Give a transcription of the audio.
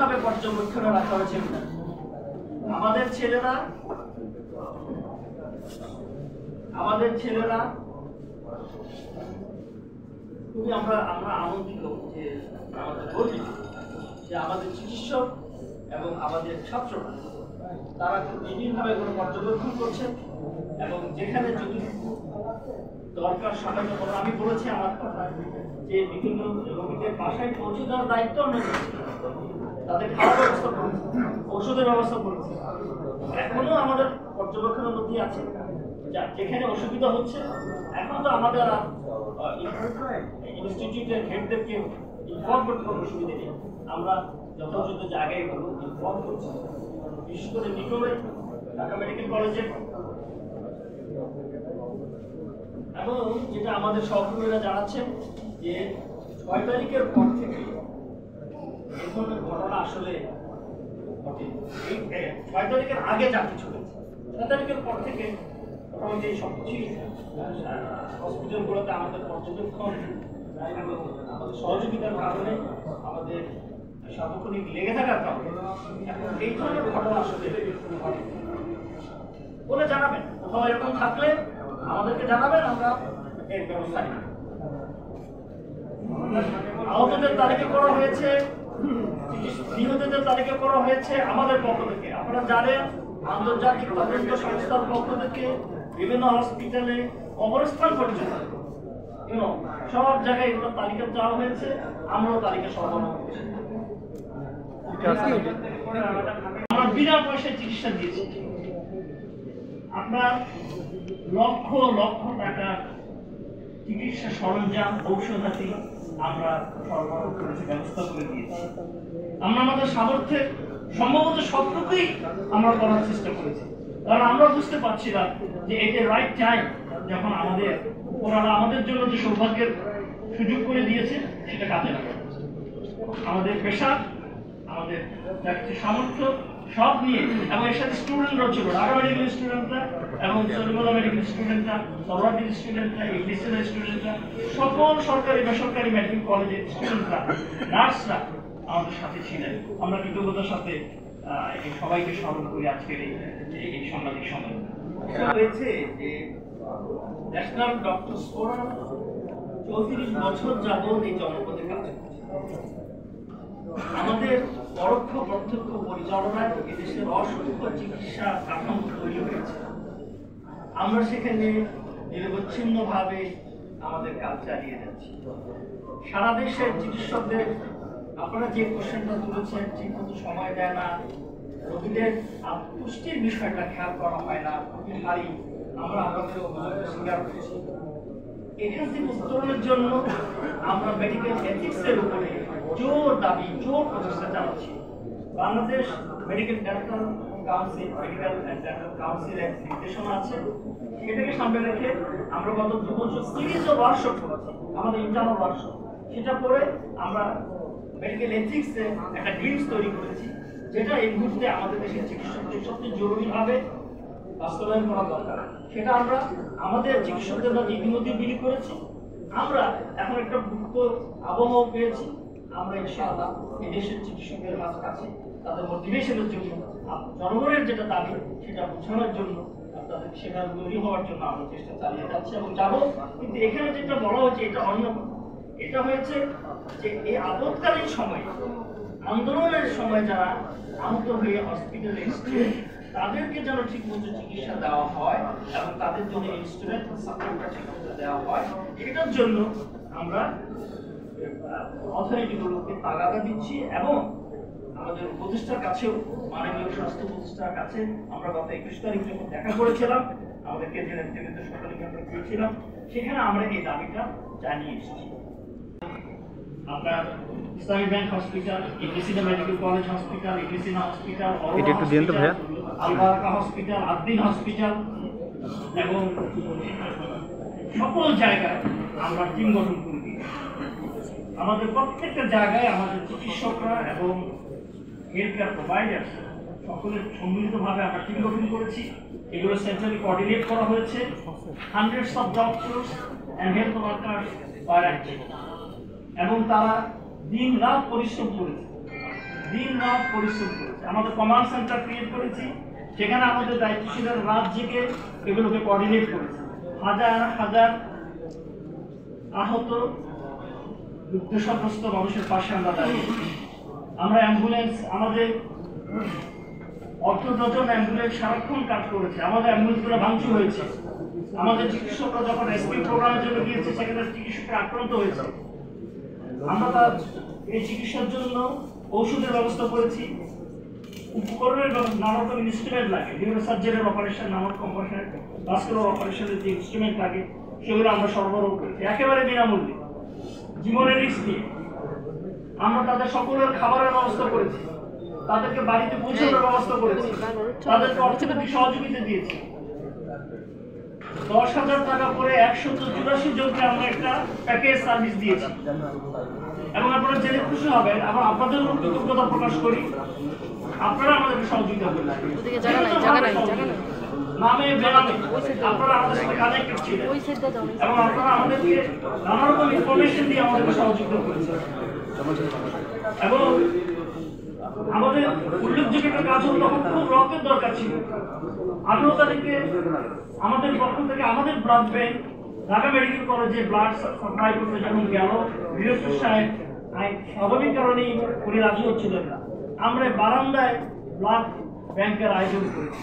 নিবিড়ভাবে পর্যবেক্ষণে রাখা হয়েছে। আমাদের ছেলেরা খুবই আমরা আনন্দিত যে আমাদের গর্বিত যে আমাদের চিকিৎসক এবং আমাদের ছাত্ররা তারা খুব নিবিড়ভাবে কোনো পর্যবেক্ষণ করছে এবং যেখানে যদি দরকার সময় যখন আমি বলেছি আমার কথা যে বিভিন্ন রোগীদের বাসায় পৌঁছে দেওয়ার দায়িত্ব আমরা নিচ্ছি, তাদের খাওয়ার ব্যবস্থা করেছি, ওষুধের ব্যবস্থা করেছি। এখনো আমাদের পর্যবেক্ষণের মধ্যে আছে যেখানে অসুবিধা হচ্ছে এখন তো আমাদের ইনস্টিটিউটের হেডদেরকে ইনফর্ম করতে কোনো অসুবিধা নেই। আমরা যথাযথ জায়গায় এগুলো ইনফর্ম করছি, বিশেষ করে নিকটে ঢাকা মেডিকেল কলেজে। এবং যেটা আমাদের সহকর্মীরা জানাচ্ছেন যে 6 তারিখের পর থেকে এই ধরনের ঘটনা আসলে ঘটে। 6 তারিখের আগে যা কিছু হয়েছে 6 তারিখের পর থেকে মোটামুটি সবকিছু হসপিটালগুলোতে আমাদের পর্যবেক্ষণ এবং আমাদের সহযোগিতার কারণে আমাদের সার্বক্ষণিক লেগে থাকার কারণে এখন এই ধরনের ঘটনা আসলে বলে জানাবেন। কোথাও এরকম থাকলে আমাদেরকে জানাবেন, আমরা এর ব্যবস্থা নিই। আহতদের তালিকা করা হয়েছে, নিহতদের তালিকা করা হয়েছে আমাদের পক্ষ থেকে। আপনারা জানেন আন্তর্জাতিক তদন্ত সংস্থার পক্ষ থেকে বিভিন্ন হসপিটালে অবস্থান পর্যন্ত সব জায়গায় এগুলো তালিকা চাওয়া হয়েছে, আমরাও তালিকা সরবরাহ করছি। আমরা বিনা পয়সায় চিকিৎসা দিয়েছি। আপনার লক্ষ লক্ষ টাকা চিকিৎসা সরঞ্জাম ঔষধাদি আমরা সরবরাহ করেছি, ব্যবস্থা করে দিয়েছি। আমরা আমাদের সামর্থ্যে সম্ভবত সবটুকুই আমরা করার চেষ্টা করেছি, কারণ আমরা বুঝতে পারছিলাম যে এটা রাইট টাইম যখন ওনারা আমাদের জন্য যে সৌভাগ্যের সুযোগ করে দিয়েছে সেটা কাজে লাগানো। আমাদের পেশা, আমাদের যা কিছু সামর্থ্য সব নিয়ে, এবং এর সাথে স্টুডেন্টরাও ছিল, ঢাকা মেডিকেল স্টুডেন্টরা এবং সলিমুল্লাহ মেডিকেল স্টুডেন্টরা, সরওয়ার্দী স্টুডেন্টরা, ইংলিশের স্টুডেন্টরা, সকল সরকারি বেসরকারি মেডিকেল কলেজের স্টুডেন্টরা, নার্সরা আমাদের সাথে ছিলেন। আমরা কৃতজ্ঞতার সাথে সবাইকে স্মরণ করি আজকের এই সাংবাদিক সম্মেলন হয়েছে যে ন্যাশনাল ডক্টরস ফোরাম 34 বছর যাবত এই জনপদে কাজ করছে। আমাদের পরোক্ষ প্রত্যক্ষ পরিচালনায় এদেশের অসংখ্য চিকিৎসা কাঠামো তৈরি হয়েছে। আমরা সেখানে নিরবচ্ছিন্নভাবে আমাদের কাজ চালিয়ে যাচ্ছি। সারা দেশের চিকিৎসকদের আপনারা যে কোশ্চেনটা তুলেছেন, ঠিক মতো সময় দেয় না, রোগীদের পুষ্টির বিষয়টা খেয়াল করা হয় না, খুবই হারি আমরা আমাদের অভিযোগের স্বীকার করেছি। এখান থেকে উত্তরণের জন্য আমরা মেডিকেল এথিক্সের উপরে জোর দাবি, জোর প্রচেষ্টা চালাচ্ছি। বাংলাদেশ মেডিকেল ডেন্টাল কাউন্সিলের নির্দেশনা আছে, সেটাকে সামনে রেখে আমরা গত 2 বছর সিরিজ অফ ওয়ার্কশপ করেছি, আমাদের ইন্টারনাল ওয়ার্কশপ। সেটা পরে আমরা মেডিকেল এথিক্সে একটা গ্লিমস তৈরি করেছি, যেটা এই মুহূর্তে আমাদের দেশের চিকিৎসকদের সবচেয়ে জরুরিভাবে বাস্তবায়ন করা দরকার। সেটা আমরা আমাদের চিকিৎসকদের মধ্যে ইতিমধ্যে বিলি করেছি। আমরা এখন একটা মুক্ত আবহাওয়া পেয়েছি। আমরা ইনশাআল্লাহ এই দেশের চিকিৎসকের কাছে তাদের মোটিভেশনের জন্য, জনগণের যেটা দাবি সেটা বোঝানোর জন্য, তাদের সেটা তৈরি হওয়ার জন্য আমরা চেষ্টা চালিয়ে যাচ্ছি এবং যাবো। কিন্তু এখানে যেটা বলা হয়েছে এটা অন্য কথা। এটা হয়েছে যে এই আপৎকালীন সময়ে, আন্দোলনের সময় যারা আহত হয়ে হসপিটালে এসছে তাদেরকে যেন ঠিক মতো চিকিৎসা দেওয়া হয় এবং তাদের জন্য ইনস্ট্রুমেন্ট সাপোর্টটা ঠিক মতো দেওয়া হয়, সেটার জন্য আমরা অথরিটিগুলোকে তাগাদা দিচ্ছি। এবং আমাদের উপদেষ্টার কাছেও, মাননীয় স্বাস্থ্য উপদেষ্টার কাছে আমরা গত 21 তারিখ যখন দেখা করেছিলাম, আমাদের কেন্দ্রীয় নেতৃবৃন্দ সকালে আমরা গিয়েছিলাম, সেখানে আমরা এই দাবিটা জানিয়ে এসেছি। আপনার ইসলামী ব্যাংক হসপিটাল, ইংলিশিনা মেডিকেল কলেজ হসপিটাল, ইংলিশিনা hospital, Albaraka hospital, Addin hospital এবং সকল জায়গায় আমরা টিম গঠন করে দিই। আমাদের প্রত্যেকটা জায়গায় আমাদের চিকিৎসকরা এবং হেলথ কেয়ার প্রোভাইডার সকলের সম্মিলিতভাবে আমরা টিম গঠন করেছি। এগুলো সেন্ট্রালি কোঅর্ডিনেট করা হয়েছে। Hundreds of doctors and health workers এবং তারা দিন রাত পরিশ্রম করেছে দিন রাত পরিশ্রম করেছে। আমাদের কমান্ড সেন্টার ক্রিয়েট করেছি, সেখানে আমাদের দায়িত্বশীলের রাত জেগে এগুলোকে কোঅর্ডিনেট করেছে। হাজার হাজার আহত দুর্দশাগ্রস্ত মানুষের পাশে আমরা দাঁড়িয়ে। আমরা অ্যাম্বুলেন্স, আমাদের অর্ধডজন অ্যাম্বুলেন্স সারাক্ষণ কাজ করেছে। আমাদের অ্যাম্বুলেন্সগুলো ভাঙচুর হয়েছে। আমাদের চিকিৎসকরা যখন রেস্কিউ প্রোগ্রামের জন্য গিয়েছে, সেখানে চিকিৎসকরা আক্রান্ত হয়েছে। আমরা তার এই চিকিৎসার জন্য ঔষধের ব্যবস্থা করেছি, উপকরণের নানা রকম ইনস্ট্রুমেন্ট লাগে, বিভিন্ন সার্জারির অপারেশন, নানা রকম অপারেশন, ভাস্কুলার অপারেশনের যে ইনস্ট্রুমেন্ট লাগে সেগুলো আমরা সরবরাহ করেছি একেবারে বিনামূল্যে, জীবনের রিস্ক নিয়ে। আমরা তাদের সকলের খাবারের ব্যবস্থা করেছি, তাদেরকে বাড়িতে পৌঁছানোর ব্যবস্থা করেছি, তাদেরকে অর্থনৈতিক সহযোগিতা দিয়েছি। 10,000 টাকা করে 184 জনকে আমরা একটা প্যাকেজ সার্ভিস দিয়েছি। এবং আপনারা জেনে খুশি হবেন, এবং আপনাদের কৃতজ্ঞতা প্রকাশ করি, আপনারা আমাদেরকে সহযোগিতা করেন। নামে বেনামে আপনারা আমাদের সাথে কানেক্টেড ছিলেন এবং আপনারা আমাদেরকে নানা রকম ইনফরমেশন দিয়ে আমাদেরকে সহযোগিতা করেছেন। এবং আমাদের উল্লেখযোগ্য একটা কাজ হল, তখন খুব রক্তের দরকার ছিল। 18 তারিখে আমাদের পক্ষ থেকে আমাদের ব্লাড ব্যাংক ঢাকা মেডিকেল কলেজে ব্লাড সাপ্লাই করতে যখন গেল, বীরস্পর সাহেব স্বাভাবিক কারণেই উনি রাজি হচ্ছিলেন না। আমরা বারান্দায় ব্লাড ব্যাংকের আয়োজন করেছি।